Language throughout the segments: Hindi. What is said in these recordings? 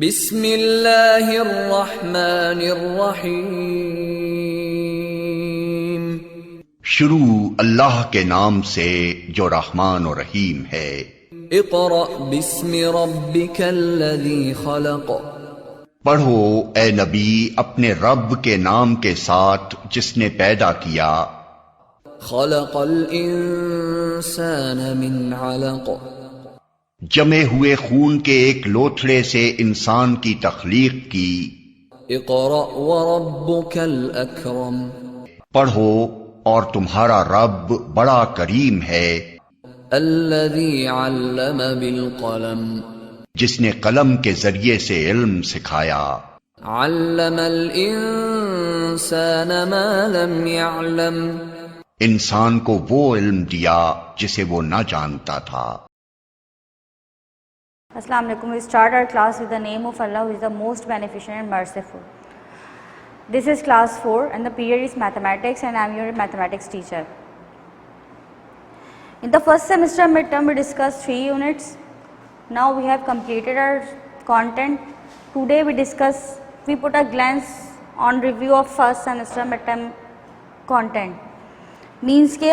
बिस्मिल्लाहिर्रहमानिर्रहीम। शुरू अल्लाह के नाम से जो रहमान और रहीम है। इक़रा बिस्मि रब्बिकल्लज़ी खलक़। पढ़ो ए नबी अपने रब के नाम के साथ जिसने पैदा किया। खलक़ल इंसान मिन अलक़। जमे हुए खून के एक लोथड़े से इंसान की तख्लीक की। इक़रा व रब्बुकल अकरम। पढ़ो और तुम्हारा रब बड़ा करीम है। अल्लज़ी अल्लम बिल क़लम। जिसने कलम के जरिए से इल्म सिखाया। अल्लमल इंसान मा लम यअलम। इंसान को वो इल्म दिया जिसे वो न जानता था। Assalamu alaikum. We start our class with the name of Allah, who is the most beneficent and merciful. This is class 4 and the period is mathematics, and I am your mathematics teacher. In the first semester midterm we discussed 3 units. Now we have completed our content. Today we put a glance on review of first semester midterm content. Means के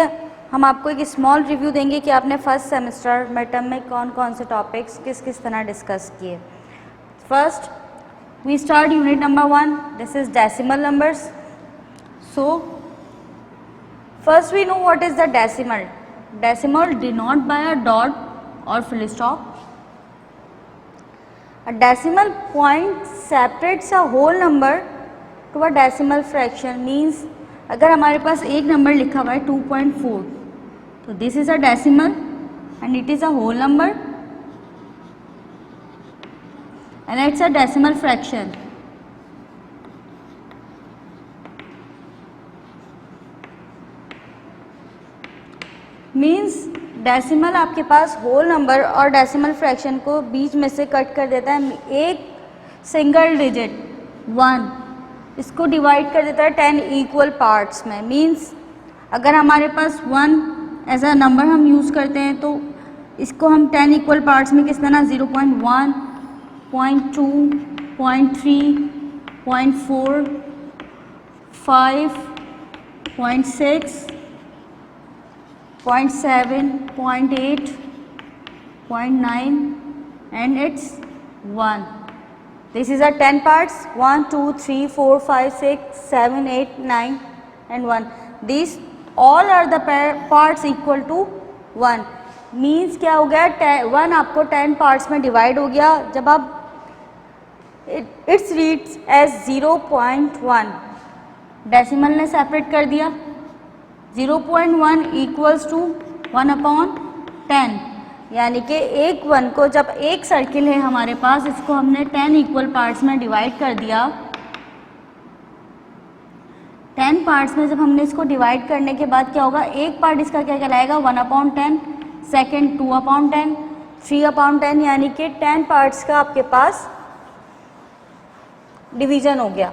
हम आपको एक स्मॉल रिव्यू देंगे कि आपने फर्स्ट सेमेस्टर मिडटर्म में कौन कौन से टॉपिक्स किस किस तरह डिस्कस किए। First we start unit number 1, this is decimal numbers. So first we know what is the decimal. Decimal denote by a dot और full stop. A decimal point separates a whole number to a decimal fraction. Means अगर हमारे पास एक नंबर लिखा हुआ है 2.4, तो this is a decimal and it is a whole number and it's a decimal fraction. Means decimal आपके पास होल नंबर और डेसिमल फ्रैक्शन को बीच में से कट कर देता है। एक सिंगल डिजिट 1 इसको डिवाइड कर देता है 10 इक्वल पार्ट्स में। मीन्स अगर हमारे पास 1 एज अ नंबर हम यूज़ करते हैं तो इसको हम 10 इक्वल पार्ट्स में किस तरह 0.1, 0.2, 0.3, 0.4, 5, 0.6, 0.7, 0.8, 0.9 and it's 1. This is a 10 parts 1, 2, 3, 4, 5, 6, 7, 8, 9 and 1. These all are the parts equal to 1. Means क्या हो गया 1 आपको 10 parts में डिवाइड हो गया। जब आप इट्स रीड्स एज 0.1 डेसिमल ने सेपरेट कर दिया। 0.1 इक्वल्स टू 1/10 यानी कि एक 1 को जब एक सर्किल है हमारे पास इसको हमने 10 इक्वल पार्ट्स में डिवाइड कर दिया। 10 पार्ट्स में जब हमने इसको डिवाइड करने के बाद क्या होगा, एक पार्ट इसका क्या कहलाएगा 1/10, सेकेंड 2/10, 3/10 यानी कि 10 पार्ट्स का आपके पास डिवीजन हो गया।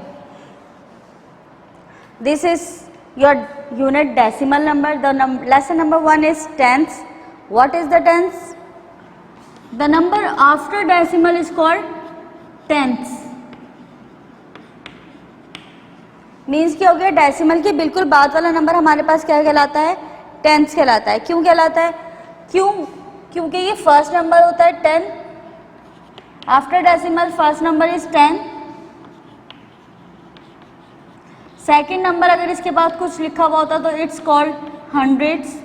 This is your unit decimal number. The lesson number 1 is tenths. What is the tens? The number after decimal is called tens. Means क्या हो गया, डेसिमल के बिल्कुल बाद वाला नंबर हमारे पास क्या कहलाता है, टेंस कहलाता है। क्यों कहलाता है? क्योंकि ये फर्स्ट नंबर होता है 10। After decimal first number is 10। Second number अगर इसके बाद कुछ लिखा हुआ होता तो इट्स कॉल्ड हंड्रेड्स।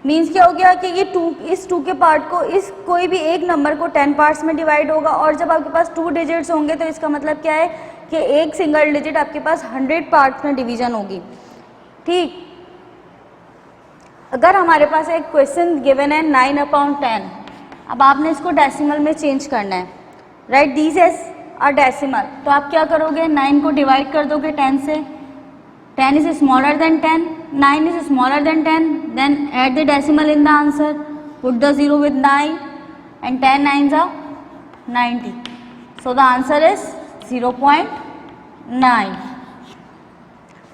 मीन्स क्या हो गया कि ये 2 इस 2 के पार्ट को इस कोई भी एक नंबर को 10 पार्ट्स में डिवाइड होगा और जब आपके पास 2 डिजिट्स होंगे तो इसका मतलब क्या है कि एक सिंगल डिजिट आपके पास 100 पार्ट्स में डिवीजन होगी। ठीक, अगर हमारे पास एक क्वेश्चन गिवन है 9/10, अब आपने इसको डेसिमल में चेंज करना है। Right, this is a decimal. तो आप क्या करोगे, 9 को डिवाइड कर दोगे 10 से। 10 is smaller than 10, 9 is smaller than 10, then add the decimal in the answer, put the 0 with 9 and 10 9s are 90. So the answer is 0.9.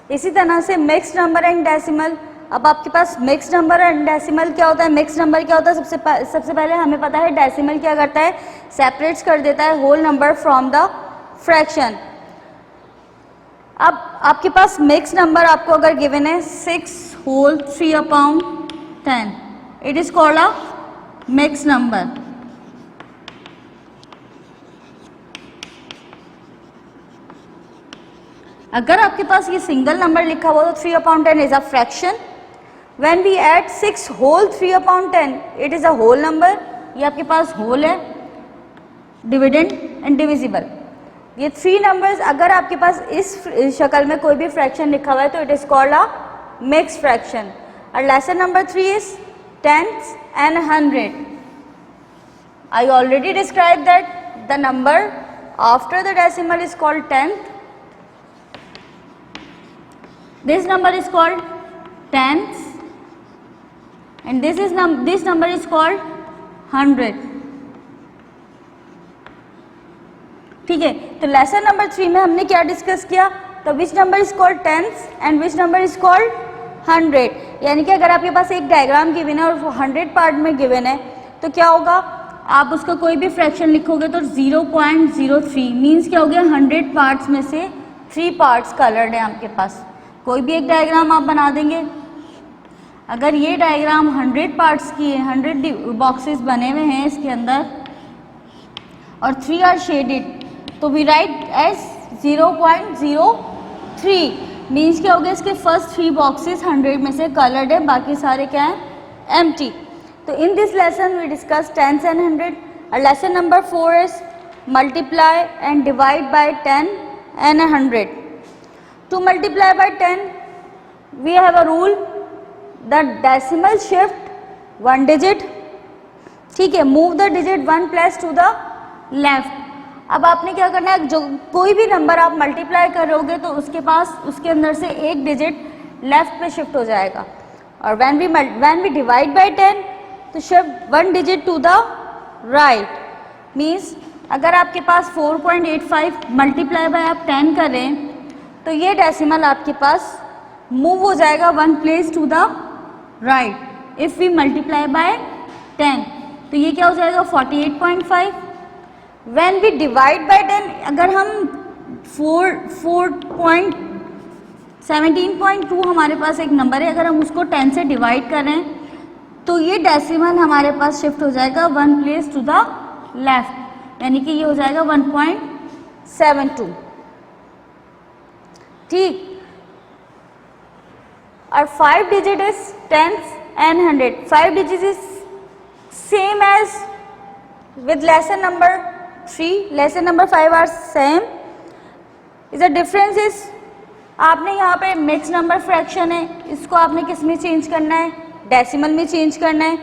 इसी तरह से मिक्स्ड नंबर एंड डेसिमल अब आपके पास मिक्स नंबर एंड डेसिमल क्या होता है? मिक्स नंबर क्या होता है? सबसे पहले हमें पता है डेसिमल क्या करता है, सेपरेट्स कर देता है whole number from the fraction. अब आपके पास मिक्स नंबर आपको अगर गिवन है 6 whole 3/10, it is called a mix number. अगर आपके पास ये सिंगल नंबर लिखा हुआ तो 3/10 is a fraction. When we add 6 whole 3/10 it is a whole number. ये आपके पास होल है, डिविडेंड एंड डिविजिबल। ये 3 नंबर्स अगर आपके पास इस शक्ल में कोई भी फ्रैक्शन लिखा हुआ है तो it is called a mix fraction. और lesson number 3 is tenths and 100। I already describe that the number after the decimal is called tenth. This number is called tenths and this number is called 100। ठीक है, तो लेसन नंबर 3 में हमने क्या डिस्कस किया? तो which number is called tenths and which number is called 100। यानी कि अगर आपके पास एक डायग्राम गिवन है और वो 100 पार्ट में गिवन है तो क्या होगा, आप उसका कोई भी फ्रैक्शन लिखोगे तो 0.03 मीन्स क्या हो गया, 100 पार्ट्स में से 3 पार्ट्स कलर्ड है आपके पास। कोई भी एक डायग्राम आप बना देंगे, अगर ये डायग्राम 100 पार्ट्स की है, 100 बॉक्सेस बने हुए हैं इसके अंदर और 3 आर शेडेड, तो वी राइट एज 0.03 मीन्स क्या हो गया, इसके फर्स्ट 3 बॉक्सेस 100 में से कलर्ड है, बाकी सारे क्या है, एम्प्टी। तो in this lesson we discuss tens and 100। और lesson number 4 is multiply and divide by 10 and 100। To multiply by 10, we have a rule, the decimal shift 1 digit, ठीक है, move the digit 1 place to the left। अब आपने क्या करना है, जो कोई भी नंबर आप मल्टीप्लाई करोगे तो उसके अंदर से एक डिजिट लेफ्ट पे शिफ्ट हो जाएगा। और when we divide by 10 तो shift 1 digit to the right। Means अगर आपके पास 4.85 मल्टीप्लाई बाय आप 10 करें तो ये डेसिमल आपके पास मूव हो जाएगा 1 place to the right. If we multiply by 10 तो ये क्या हो जाएगा, 48.5। व्हेन वी डिवाइड बाय 10, अगर हम 17.2 हमारे पास एक नंबर है, अगर हम उसको 10 से डिवाइड करें तो ये डेसिमल हमारे पास शिफ्ट हो जाएगा 1 प्लेस टू द लेफ्ट, यानी कि ये हो जाएगा 1.72। ठीक, और 5 digit is tenths and 100। 5 digits is same as with lesson number 3, lesson number 5 are same। is the difference is आपने यहाँ पे मिक्स नंबर फ्रैक्शन है, इसको आपने किस में चेंज करना है, डेसिमल में चेंज करना है।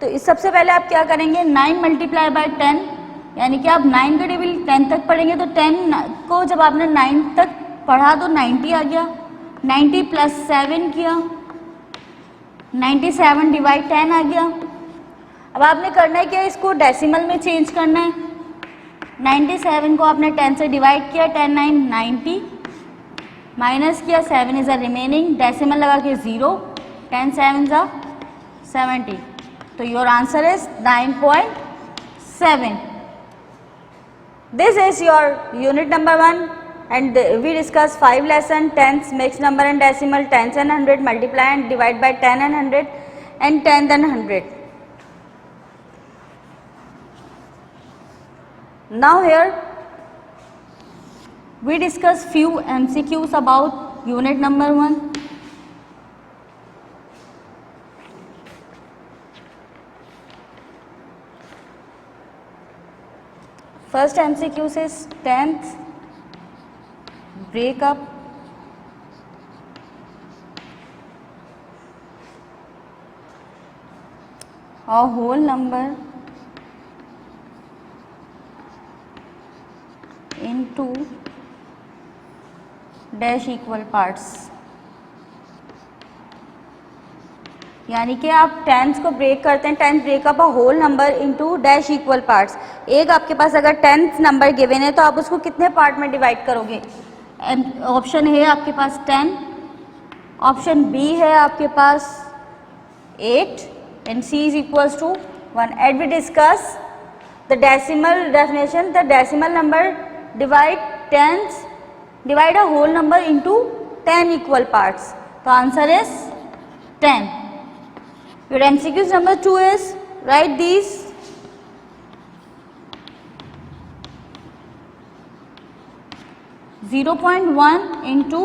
तो इस सबसे पहले आप क्या करेंगे, 9 मल्टीप्लाई बाय 10, यानी कि आप 9 का टेबल 10 तक पढ़ेंगे तो 10 को जब आपने 9 तक पढ़ा तो 90 आ गया, 90 प्लस 7 किया, 97 डिवाइड 10 आ गया। अब आपने करना है क्या, इसको डेसिमल में चेंज करना है। 97 को आपने 10 से डिवाइड किया, 10 9 90, माइनस किया, 7 इज अ रिमेनिंग, डेसिमल लगा के 0, 10 7 ज़ा 70। तो your answer is 9.7। This is your unit number 1 and we discuss 5 lesson, tenths, mixed number and decimal, tens and 100, multiply and divide by 10 and 100 and 10 and 100. Now here we discuss few MCQs about unit number 1। First MCQ is tenths break up a whole number into dash equal parts। यानी कि आप टेंस को ब्रेक करते हैं, tens break up a whole number into dash equal parts. एक आपके पास अगर टेंथ नंबर गिवन है तो आप उसको कितने पार्ट में डिवाइड करोगे? ऑप्शन है आपके पास 10, ऑप्शन बी है आपके पास 8 and C is equals to 1. As we discuss the decimal definition, the decimal number divide a whole number into 10 equal parts. So answer is 10. Your MCQs number 2 is write these (0.1) into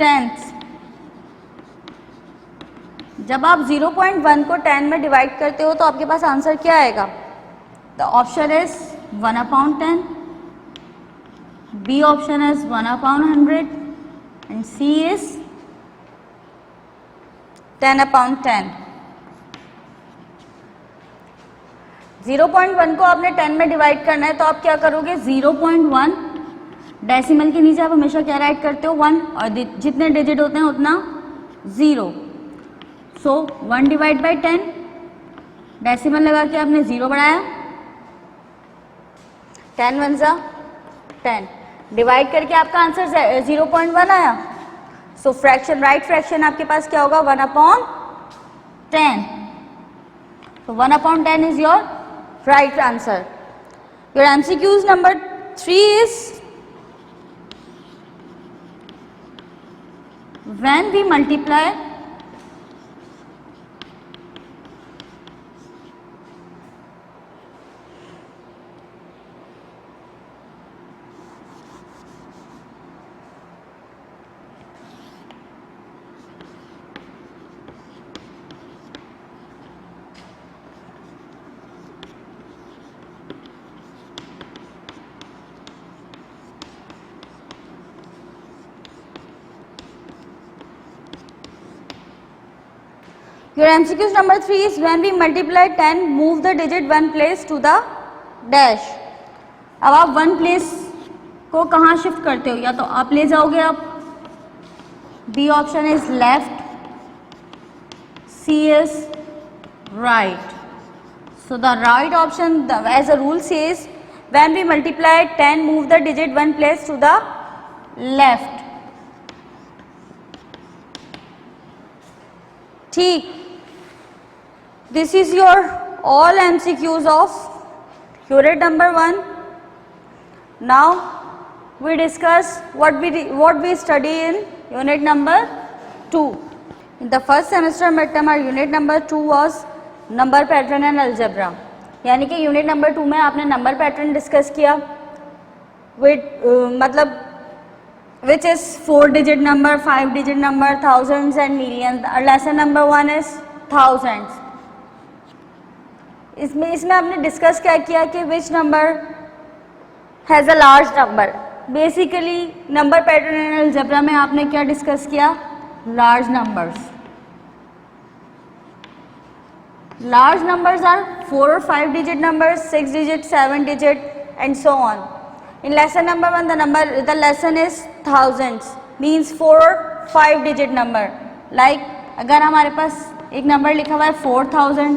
10th. जब आप 0.1 को 10 में डिवाइड करते हो तो आपके पास आंसर क्या आएगा? The option is 1/10, B option is 1/100 and C is 10/10. 0.1 को आपने 10 में डिवाइड करना है तो आप क्या करोगे? 0.1 डेसिमल के नीचे आप हमेशा क्या राइट करते हो? 1, और जितने डिजिट होते हैं उतना 0. सो 1 डिवाइड बाई 10, डेसिमल लगा के आपने 0 बढ़ाया, 10 1 जा 10, डिवाइड करके आपका आंसर 0.1 आया. सो फ्रैक्शन, राइट फ्रैक्शन आपके पास क्या होगा? 1/10. So 1/10 is your right answer. Your MCQs number 3 is when we multiply Your MCQs number 3 is when we multiply 10, move the digit 1 place to the dash. अब आप 1 प्लेस को कहाँ शिफ्ट करते हो? या तो आप ले जाओगे आप, B option is left, C is right. So the right option as a rule says when we multiply 10, move the digit 1 place to the left. ठीक. This is your all MCQs of unit number 1. Now we discuss what we study in unit number 2. In the first semester midterm our unit number 2 was number pattern and algebra. यानी कि यूनिट नंबर 2 में आपने नंबर पैटर्न डिस्कस किया विद मतलब which is 4 digit number, 5 digit number, thousands and millions. Lesson number 1 is thousands. इसमें आपने डिस्कस क्या किया कि which number has a large number. Basically number pattern and algebra में आपने क्या डिस्कस किया? Large numbers. Large numbers are 4 or 5 digit numbers, 6 digit, 7 digit and so on. In lesson number 1 the lesson is thousands, means 4 or 5 digit number. Like अगर हमारे पास एक नंबर लिखा हुआ है 4000,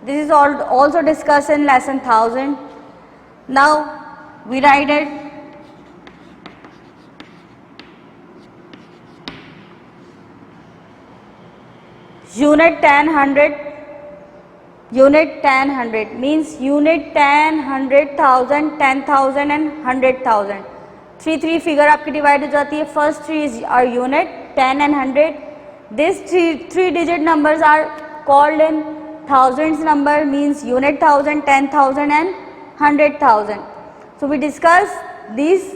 this is also discussed in lesson 1000. Now we write it unit 10 100. Unit 10 100 means unit 10 100,000 10,000 and 100,000. 3 figure आपकी डिवाइड हो जाती है. First 3 are unit 10 and 100. These three digit numbers are called in thousands number, means unit 1000, 10,000 and 100,000. So we discuss these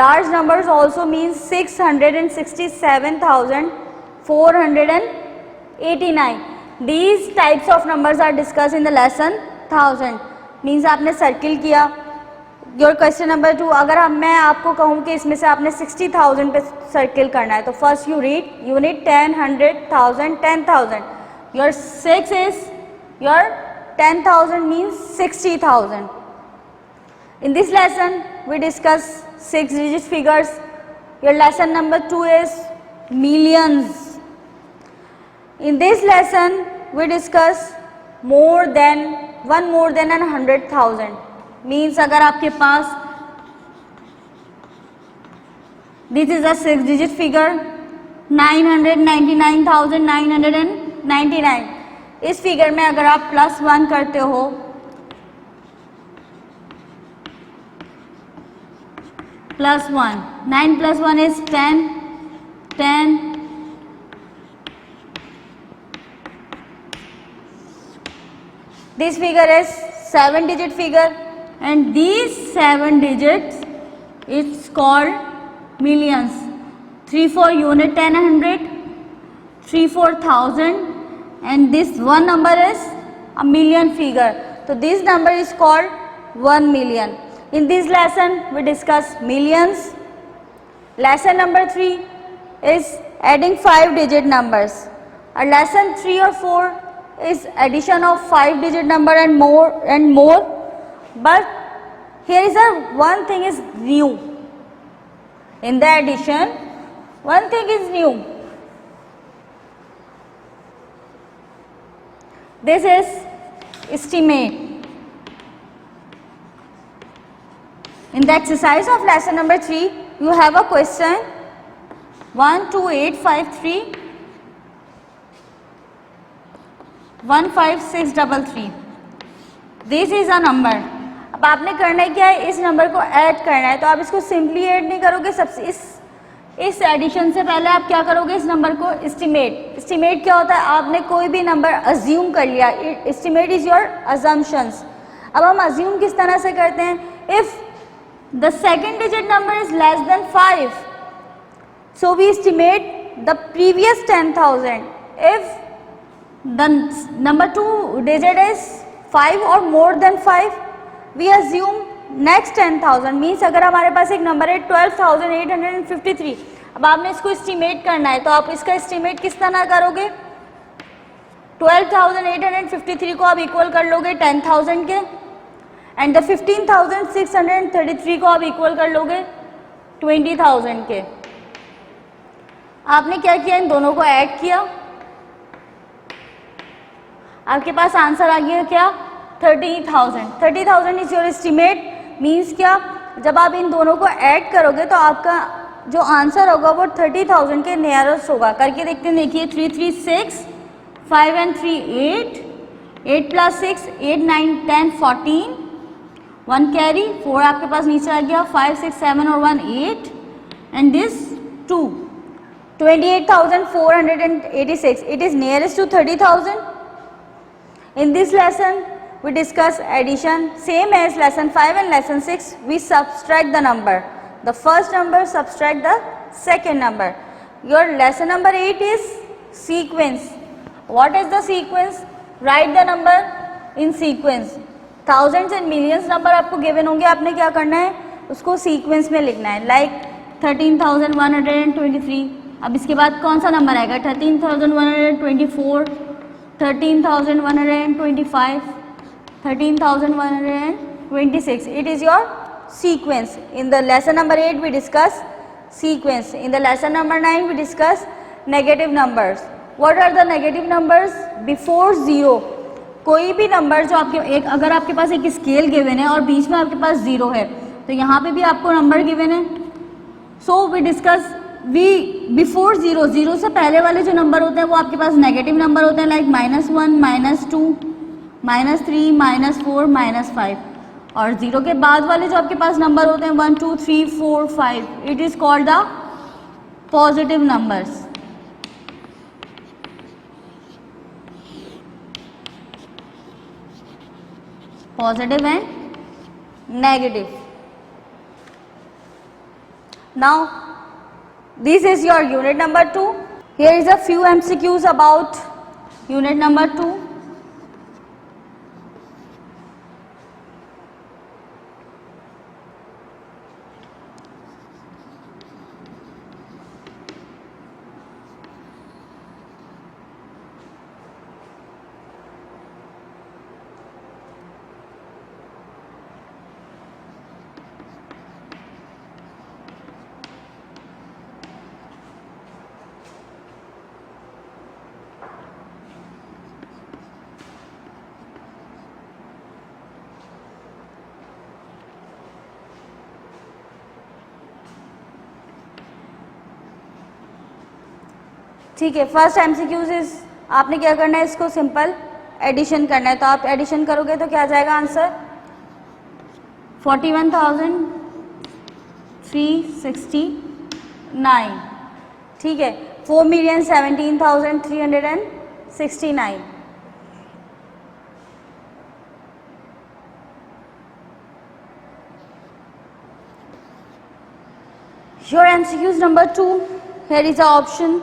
large numbers also means 667,489. These types of numbers are discussed in the lesson 1000. means आपने सर्किल किया. योर क्वेश्चन नंबर 2, अगर मैं आपको कहूँ कि इसमें से आपने 60,000 पे सर्किल करना है तो first you read unit 10 100,000 10,000. Your 6 is your 10,000 means 60,000. In this lesson we discuss 6 digit figures. Your lesson number 2 is millions. In this lesson we discuss more than 100,000 means अगर आपके पास This is a 6-digit figure 999,999. इस फिगर में अगर आप +1 करते हो +1, 9 + 1 is 10, 10. This figure is 7-digit figure, and these 7 digits it's called millions. 3 for unit 10 100, 3 for 1000, and this one number is a million figure. So this number is called 1 million. In this lesson we discuss millions. Lesson number 3 is adding 5-digit numbers. Lesson 3 or 4 is addition of 5-digit number and more. But here is one thing is new. In the addition, one thing is new. This is estimate. In the exercise of lesson number 3, you have a question 12853 15633. This is a number. अब आपने करना है क्या है, इस नंबर को ऐड करना है. तो आप इसको सिंपली ऐड नहीं करोगे, सबसे इस एडिशन से पहले आप क्या करोगे, इस नंबर को एस्टिमेट. एस्टिमेट क्या होता है, आपने कोई भी नंबर अज्यूम कर लिया. Estimate is your assumptions. अब हम अज्यूम किस तरह से करते हैं, if the second digit number is less than 5, so we estimate the previous 10,000. If the number 2 digit is 5 or more than 5, we assume next 10,000. Means अगर हमारे पास एक नंबर है 12,853, अब आपने इसको एस्टिमेट करना है, तो आप इसका एस्टिमेट किस तरह करोगे, 12,853 को आप इक्वल कर लोगे 10,000 के, एंड द 15,633 को आप इक्वल कर लोगे 20,000 के. आपने क्या किया, इन दोनों को ऐड किया, आपके पास आंसर आ गया क्या, 30,000. 30,000 इज योर एस्टिमेट. मीन्स क्या, जब आप इन दोनों को ऐड करोगे तो आपका जो आंसर होगा वो 30,000 के नियरेस्ट होगा. करके देखते हैं, देखिए 3 3 6, 5 and 3 8, 8 + 6 8 9 10 14, 1 कैरी, 4 आपके पास नीचे आ गया, 5 6 7 और 1 8, and this 2, 28,486. It is nearest to 30,000. In this lesson we discuss addition, same as lesson 5 and lesson 6. We subtract the number, the first number subtract the second number. Your lesson number 8 is sequence. What is the sequence? Write the number in sequence. Thousands and millions number आपको given होंगे, आपने क्या करना है, उसको sequence में लिखना है. Like 13,123. अब इसके बाद कौन सा नंबर आएगा, 13,124, 13,125, 13,126. It is your sequence. In the lesson number 8 we discuss sequence. In the lesson number 9 we discuss negative numbers. What are the negative numbers? Before 0. कोई भी नंबर जो आपके एक, अगर आपके पास एक स्केल गिवन है और बीच में आपके पास 0 है, तो यहाँ पे भी आपको नंबर गिवन है. सो वी डिस्कस बिफोर 0, 0 से पहले वाले जो नंबर होते हैं वो आपके पास नेगेटिव नंबर होते हैं, लाइक -1, -2, -3, -4, -5. और 0 के बाद वाले जो आपके पास नंबर होते हैं 1 2 3 4 5, it is called the positive numbers. Positive and negative. Now this is your unit number 2. Here is a few MCQs about unit number 2. ठीक है, फर्स्ट एमसीक्यूज इज आपने क्या करना है, इसको सिंपल एडिशन करना है। तो आप एडिशन करोगे तो क्या आ जाएगा आंसर 41,369। ठीक है, 4,17,369। Your MCQs number 2, here is the option.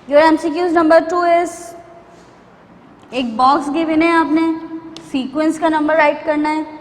Your MCQs number 2 is, एक बॉक्स गिवन है, आपने सीक्वेंस का नंबर राइट करना है।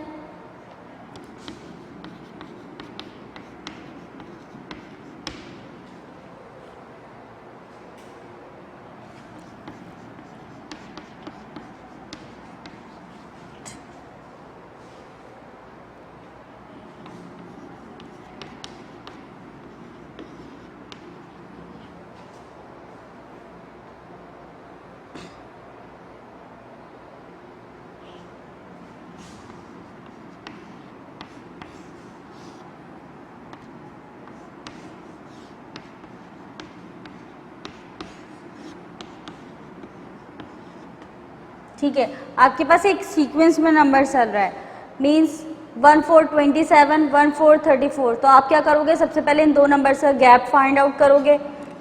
ठीक है, आपके पास एक सीक्वेंस में नंबर चल रहा है, मींस 1427, 1434। तो आप क्या करोगे, सबसे पहले इन दो नंबर से गैप फाइंड आउट करोगे।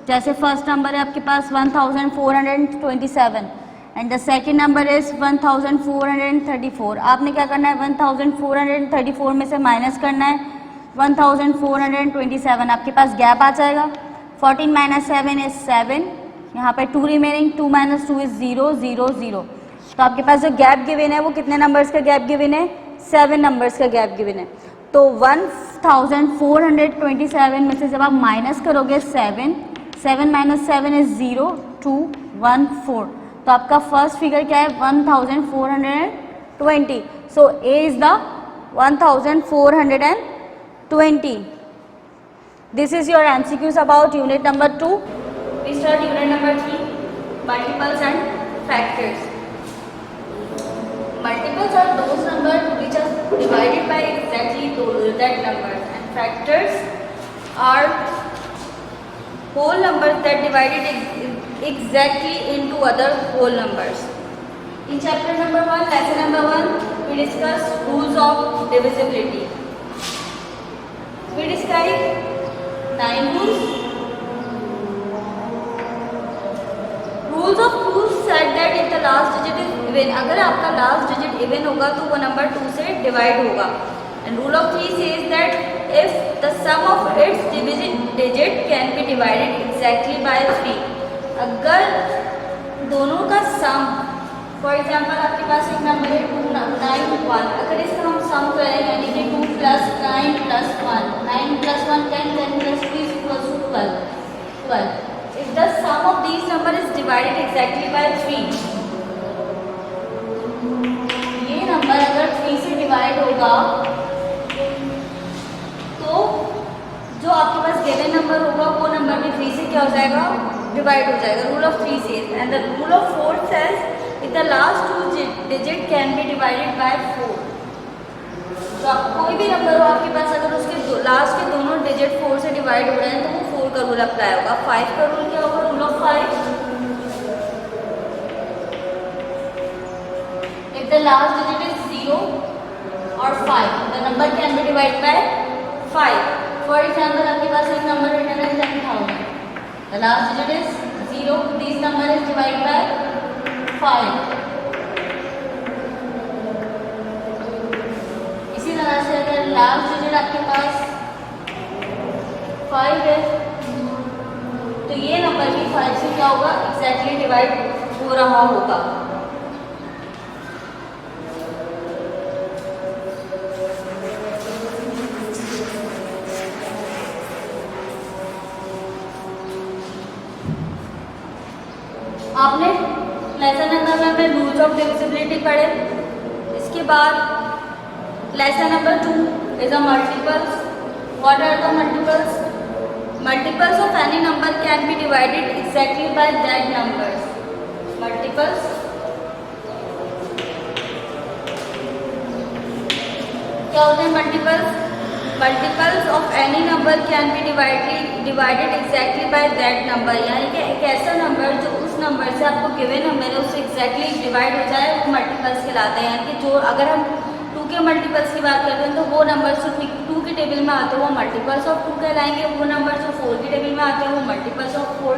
जैसे फर्स्ट नंबर है आपके पास 1427 and the second number is 1434। आपने क्या करना है, 1434 में से माइनस करना है 1427, आपके पास गैप आ जाएगा। 14 - 7 इज 7, यहाँ पे 2 रिमेनिंग, 2 - 2 इज 0 0 0। तो आपके पास जो गैप गिवन है वो कितने नंबर्स का गैप गिवन है, 7 नंबर्स का गैप गिवन है। तो 1427 में से जब आप माइनस करोगे 7 - 7 इज 0 2 1 4, तो आपका फर्स्ट फिगर क्या है 1420। So a is the 1420। This is your MCQs about unit number 2। We start unit number 3, multiples and factors. Multiples are those numbers which are divided by exactly that numbers, and factors are whole numbers that divided exactly into other whole numbers. In chapter number 1, lesson number 1, we discuss rules of divisibility. We describe 9 rules. Rules of 2 said that if the last digit is even, अगर आपका लास्ट डिजिट इवन होगा तो वो नंबर 2 से डिवाइड होगा। And rule of 3 says that if the sum of its digit can be divided exactly by 3। अगर दोनों का सम, फॉर एग्जांपल आपके पास एक नंबर है 2 9 1, अगर इसका हम सम करें यानी कि 2 + 9 + 1, 9 + 1 10, 10 + 3 = 12। If the sum of these number is divided exactly by 3, ये नंबर अगर 3 से डिवाइड होगा तो जो आपके पास गिवन नंबर होगा वो नंबर भी 3 से क्या हो जाएगा, डिवाइड हो जाएगा। Rule of 3 says, and the rule of 4 says if the last 2 digit can be divided by 4। तो आप कोई भी नंबर हो आपके पास, अगर उसके लास्ट के दोनों डिजिट 4 से डिवाइड हो रहे हैं तो वो 4 का रूल अप्लाई होगा। 5 का रूल क्या होगा, rule of 5, if the last digit is 0 or 5, the number can be divided by 5. For example, आपके पास एक नंबर रिटर्न है 10,000, the last digit is 0, this number is divided by 5. इसी तरह से अगर लास्ट डिजिट आपके पास 5 है तो ये नंबर भी 5 से क्या होगा, एग्जैक्टली डिवाइड हो रहा होगा। आपने लेसन नंबर में रूल्स ऑफ डिविजिबिलिटी पढ़े। इसके बाद lesson number 2 is a multiples. What are the multiples? Multiples of any number can be divided exactly by that numbers. Multiples क्या होते हैं multiples? Multiples of any number can be divided exactly by that number, यानी कि एक ऐसा नंबर जो उस नंबर से आपको गिवन नंबर है उससे एग्जैक्टली डिवाइड हो जाए वो मल्टीपल्स कहलाते हैं। यानी कि जो अगर हम 2 के मल्टीपल्स की बात करते हैं तो वो नंबर जो 2 के टेबल में आते हैं वो मल्टीपल्स ऑफ 2 कहलाएंगे, वो नंबर जो 4 के टेबल में आते हैं वो मल्टीपल्स ऑफ 4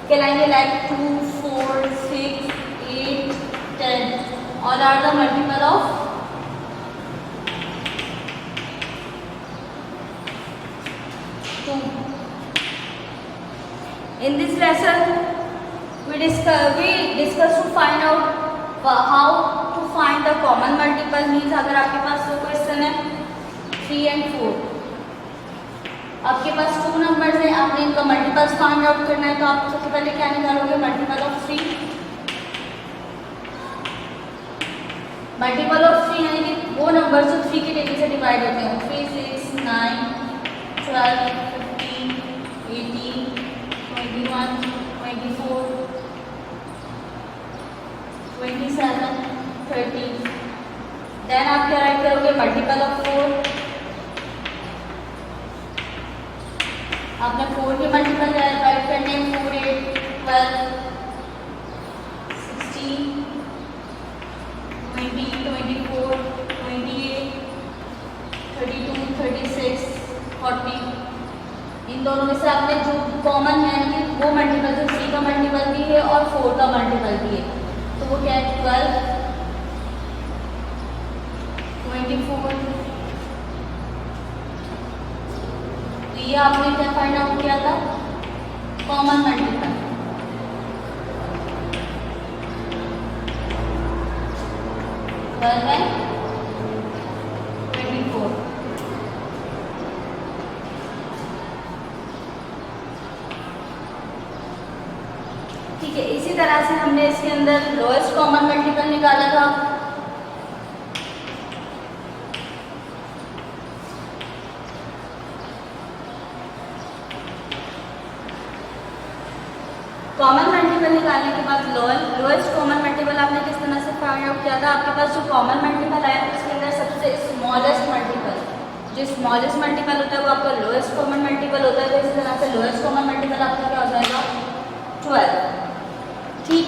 कहलाएंगे, like 2, 4, 6, 8, 10 all are the multiple of 2. In this lesson, we discuss to find out how to find the common multiple. Means अगर आपके पास 2 क्वेश्चन है 3 and 4, आपके पास 2 नंबर्स हैं, आपने इनका मल्टीपल्स फाइंड आउट करना है, तो आप सबसे पहले क्या निकालोगे? Multiple of 3। मल्टीपल ऑफ 3 यानी कि वो नंबर जो 3 के टेबल से डिवाइड होते हैं, 3, 6, 9, 12, 15, 18, 21, 24, 27, 30. देन आप क्या राइट करोगे? Multiple of 4। आपने 4 के मल्टीपल राइट करने हैं, 4, 8, 12, 16, 20, 24, 28, 32, 36, 40. इन दोनों में से आपने जो कॉमन है कि वो मल्टीपल जो 3 का मल्टीपल भी है और 4 का मल्टीपल भी है, तो वो क्या है? 12, 24. तो ये आपने क्या फाइंड आउट किया था? Common multiple. ठीक है, इसी तरह से हमने इसके अंदर लोएस्ट कॉमन मल्टीपल निकाला था। कॉमन मल्टीपल निकालने के बाद लोएस्ट कॉमन मल्टीपल आपने किस तरह से फाइंड आउट किया था? आपके पास जो कॉमन मल्टीपल आया उसके अंदर सबसे स्मॉलेस्ट मल्टीपल, जो स्मॉलेस्ट मल्टीपल होता है वो आपका लोएस्ट कॉमन मल्टीपल होता है। तो इस तरह से लोएस्ट कॉमन मल्टीपल आपका क्या हो जाएगा? 12। ठीक।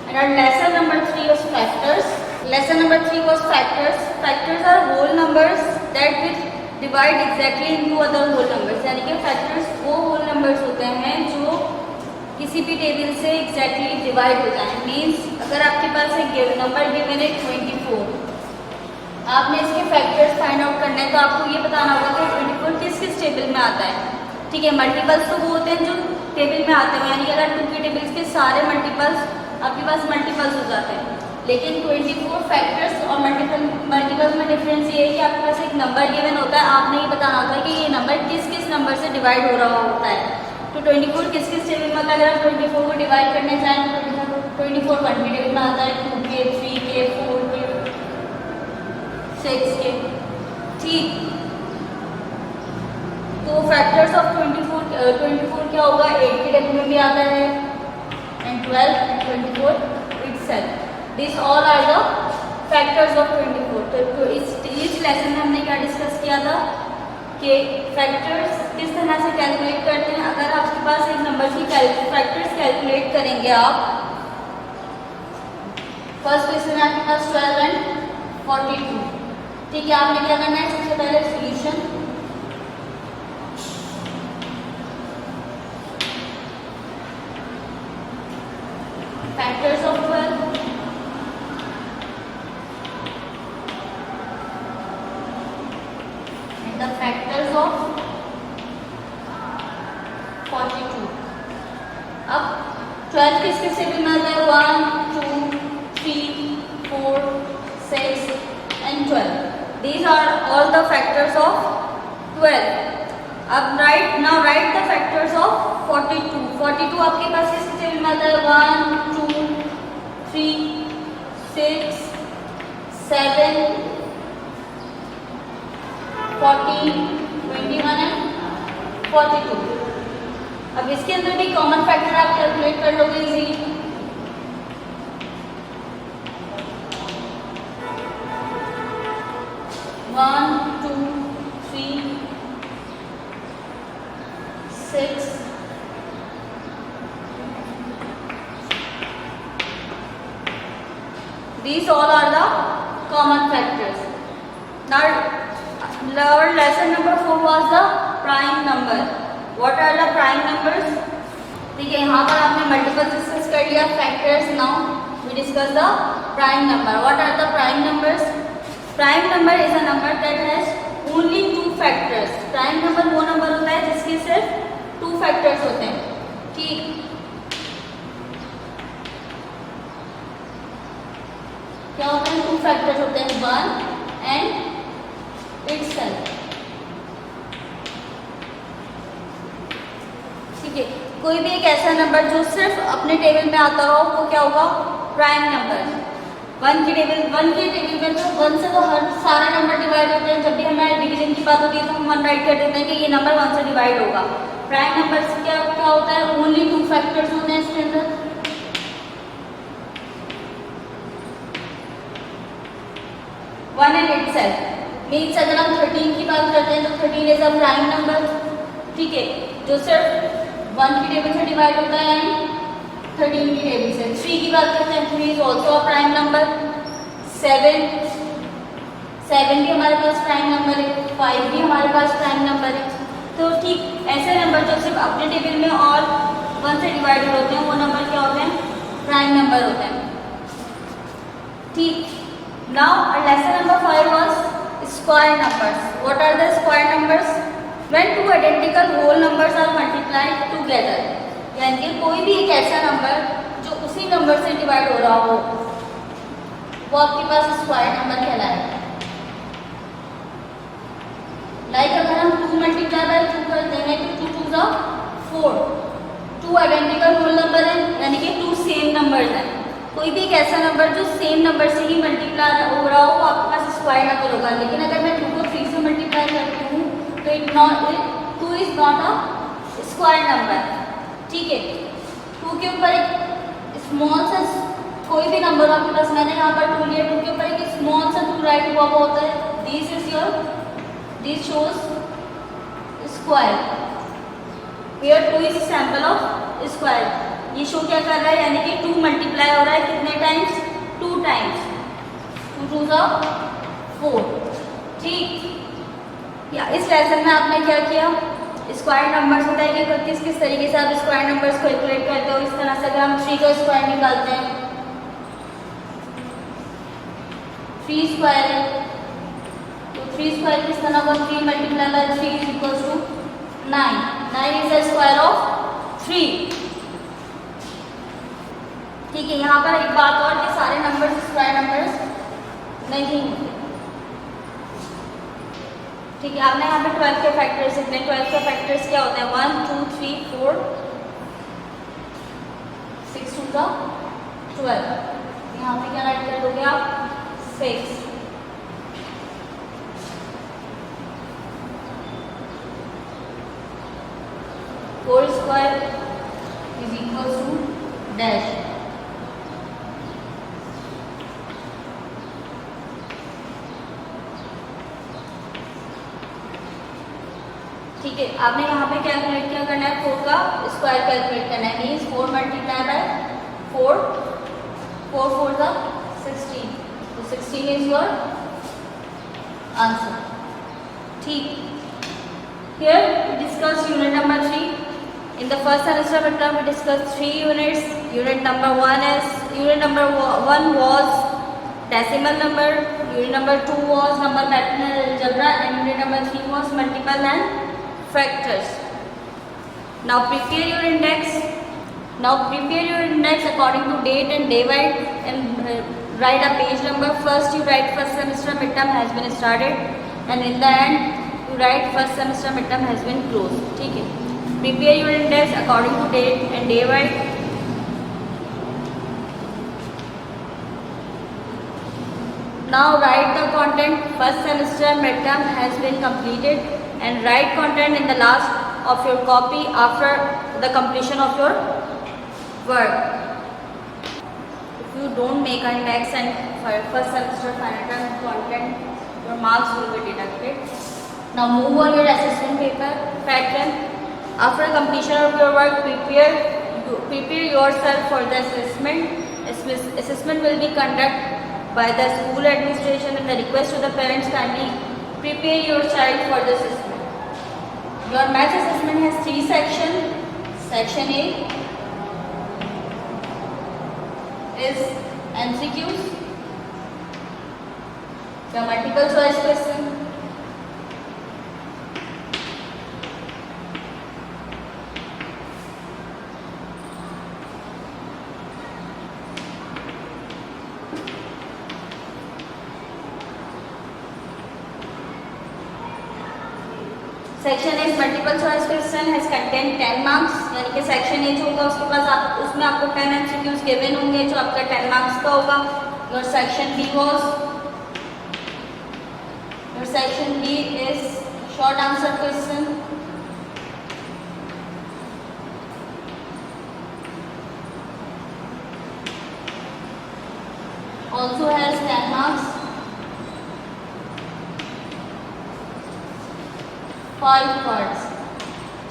And lesson number 3 was factors. Lesson number 3 was factors. Factors are whole numbers that will divide exactly into other whole numbers, यानी कि फैक्टर्स वो होल नंबर्स होते हैं जो किसी भी टेबल से एग्जैक्टली डिवाइड हो जाए। मीन्स अगर आपके पास एक नंबर गिवन है 24, आपने इसके फैक्टर्स फाइंड आउट करना है, तो आपको ये बताना होगा कि 24 किस किस टेबल में आता है। ठीक है, मल्टीपल्स तो वो होते हैं जो टेबल में आते हैं, यानी कि अगर 2 के टेबल्स के सारे मल्टीपल्स आपके पास मल्टीपल्स हो जाते हैं। लेकिन 24 फैक्टर्स और मल्टीपल्स में डिफरेंस ये है कि आपके पास एक नंबर गिवन होता है, आपने ये बताना होता है कि ये नंबर किस किस नंबर से डिवाइड हो रहा होता है। तो 24 किस किस टेबल में आता है? अगर आप 24 को डिवाइड करने चाहें तो 24 1 के टेबल में आता है, 2 के, 3 के, 4 के, 6 के। ठीक, तो फैक्टर्स ऑफ 24 क्या होगा? 8 के टेबल में भी आता है, and 12 and 24 itself. These all are the factors of 24. तो इस लेसन में हमने क्या डिस्कस किया था कि फैक्टर्स किस तरह से कैलकुलेट करते हैं। अगर आपके पास एक नंबर की फैक्टर्स कैलकुलेट करेंगे आप, फर्स्ट क्वेश्चन आपके पास 12 एंड 42। ठीक है, आपने क्या करना है? सबसे पहले solution, factors of 12 and the factors of 42. अब 12 किस किस टेबल में आता है? 1, 2, 3, 4, 6 and 12. These are all the factors of 12. अब now write the factors of 42. 42 आपके पास किस टेबल में आता है? 1, 2, 3, 6, 7, 14, 21 and 42. अब इसके अंदर भी कॉमन फैक्टर आप कैलकुलेट कर लोगे easily. 1 2 3 6 these all are the common factors. Now our lesson number 4 was the prime number. What are the prime numbers? ठीक है, यहाँ पर आपने मल्टीपल डिस्कस कर लिया factors. Now we discuss the prime number. What are the prime numbers? Prime number is a number that has only 2 factors. Prime number वो नंबर होता है जिसके सिर्फ 2 फैक्टर्स होते हैं. ठीक, क्या होते हैं? 2 फैक्टर्स होते हैं, 1 एंड इटसेल्फ. ठीक है, कोई भी एक ऐसा नंबर जो सिर्फ अपने टेबल में आता हो वो क्या होगा? Prime number. 1 के टेबल में तो 1 से तो हर सारे नंबर डिवाइड होते हैं. जब भी हमारे डिवीजन की बात होती है तो हम 1 राइट कर देते हैं कि ये नंबर 1 से डिवाइड होगा. प्राइम नंबर से क्या होता है? ओनली 2 फैक्टर्स होते हैं इसके अंदर. वन एंड इटसेल्फ मीन्स अगर हम 13 की बात करते हैं तो 13 इज अ प्राइम नंबर. ठीक है, जो सिर्फ 1 की टेबल से डिवाइड होता है एंड 13 की टेबल से. 3 की बात करते हैं, 3 is also a prime number. 7 भी हमारे पास प्राइम नंबर है. 5 भी हमारे पास प्राइम नंबर है. तो ठीक ऐसे नंबर जो सिर्फ अपने टेबल में और 1 से डिवाइडेड होते हैं वो नंबर क्या होते हैं? प्राइम नंबर होते हैं. ठीक, now our lesson number 5 was square numbers. What are the square numbers? When two identical whole numbers are multiplied together. यानी कि कोई भी एक ऐसा नंबर जो उसी नंबर से डिवाइड हो रहा हो वो आपके पास स्क्वायर नंबर कहलाएगा. लाइक अगर हम 2 मल्टीप्लाई बाय 2 करते हैं तो 2 2 ज़ा 4. 2 आइडेंटिकल होल नंबर है यानी कि 2 सेम नंबर्स हैं. कोई भी एक ऐसा नंबर जो सेम नंबर से ही मल्टीप्लाई हो रहा हो वो आपके पास स्क्वायर नंबर होगा. लेकिन अगर मैं 2 को 3 से मल्टीप्लाई करती हूँ तो 2 is not a square number. ठीक है, 2 के ऊपर एक स्मॉल सा कोई भी नंबर आपके पास, मैंने यहाँ पर 2 लिया, 2 के ऊपर एक स्मॉल सा 2 राइट हुआ होता है. This shows square. Here 2 is sample of square. ये शो क्या कर रहा है? यानी कि 2 मल्टीप्लाई हो रहा है कितने टाइम्स? 2 टाइम्स. 2 2 ज़ा 4. ठीक, या इस लेसन में आपने क्या किया? स्क्वायर नंबर्स बताइए कि किस तरीके से आप स्क्वायर नंबर्स को कैलकुलेट करते हो. इस तरह से अगर हम 3 का स्क्वायर निकालते हैं, 3 स्क्वायर है तो 3 स्क्वायर किस तरह होगा? 3 multiply by 3 is equals to 9. 9 is the square of 3. ठीक है, यहाँ पर एक बात और कि सारे नंबर्स स्क्वायर नंबर्स नहीं होते. ठीक है, आपने यहाँ पे 12 के फैक्टर्स लिखने. 12 के फैक्टर्स क्या होते हैं? 1 2 3 4 6 2 का 12. यहाँ पे क्या राइट कर दोगे आप? 6. Four square is equal to dash. ठीक है, आपने यहाँ पे कैलकुलेट क्या करना है? 4 का स्क्वायर कैलकुलेट करना है. मीन्स 4 मल्टीप्लाई बाय 4, 4 4 ज़ा 16. तो 16 इज योर आंसर. ठीक, here we discuss unit number 3. In the first semester midterm we discussed 3 units. Unit number 1 was decimal number. Unit number 2 was number pattern and algebra, and unit number 3 was multiple and factors. Now prepare your index. According to date and day wise and write a page number. First you write first semester midterm has been started, and in the end you write first semester midterm has been closed. ठीक है, prepare your index according to date and day wise. Now write the content. First semester midterm has been completed, and write content in the last of your copy after the completion of your work. If you don't make an index and for first semester final term content your marks will be deducted. Now move on your assessment paper pattern. After completion of your work, prepare yourself for the assessment. Assessment will be conducted by the school administration, and the request to the parents, kindly prepare your child for the assessment. Your maths assessment has 3 sections. Section A is MCQs, the multiple choice question, section A multiple choice question has content 10 marks, यानी कि सेक्शन ए जो होगा उसके पास आप उसमें आपको 10 एमसीक्यूज गिवन होंगे जो आपका 10 मार्क्स का होगा. Your section B is short answer question. Also has 10 marks. 5 parts.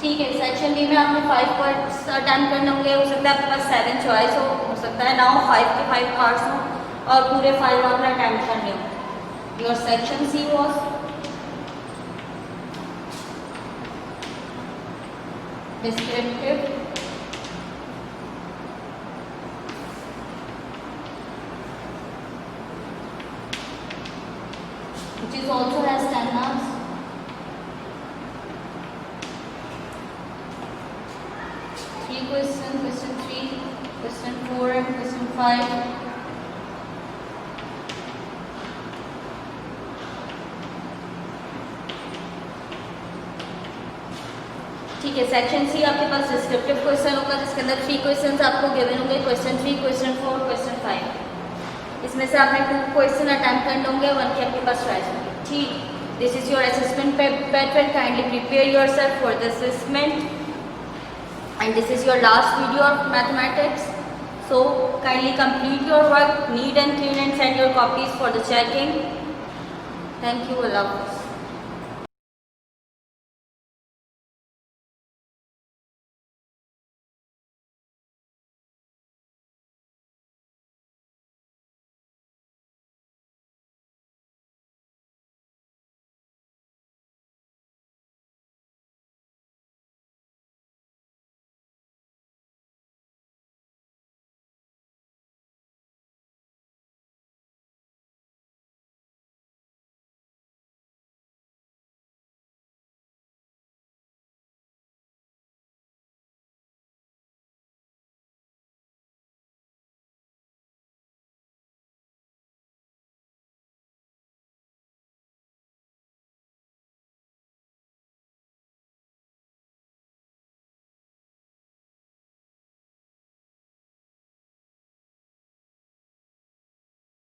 ठीक है, सेक्शन बी में आपने 5 पार्ट्स अटेम्प्ट करने होंगे. हो सकता है आपके पास 7 चॉइस हो सकता है ना हो, 5 के 5 पार्ट्स हो और पूरे 5 आपने अटेम्प्ट करने हो. Your section C was descriptive, which is also has 10 marks. Question 3, question 4 and question 5. ठीक है, सेक्शन सी आपके पास डिस्क्रिप्टिव क्वेश्चन होगा जिसके अंदर 3 क्वेश्चंस आपको गिवन होंगे. Question 3, question 4, question 5. इसमें से आपने 2 क्वेश्चन अटेम्प्ट करने होंगे, 1 की आपके पास चॉइस होगी. ठीक, this is your assessment pattern. Kindly prepare yourself for the assessment. And this is your last video of mathematics. So kindly complete your work neat and clean and send your copies for the checking. Thank you. Allah Hafiz.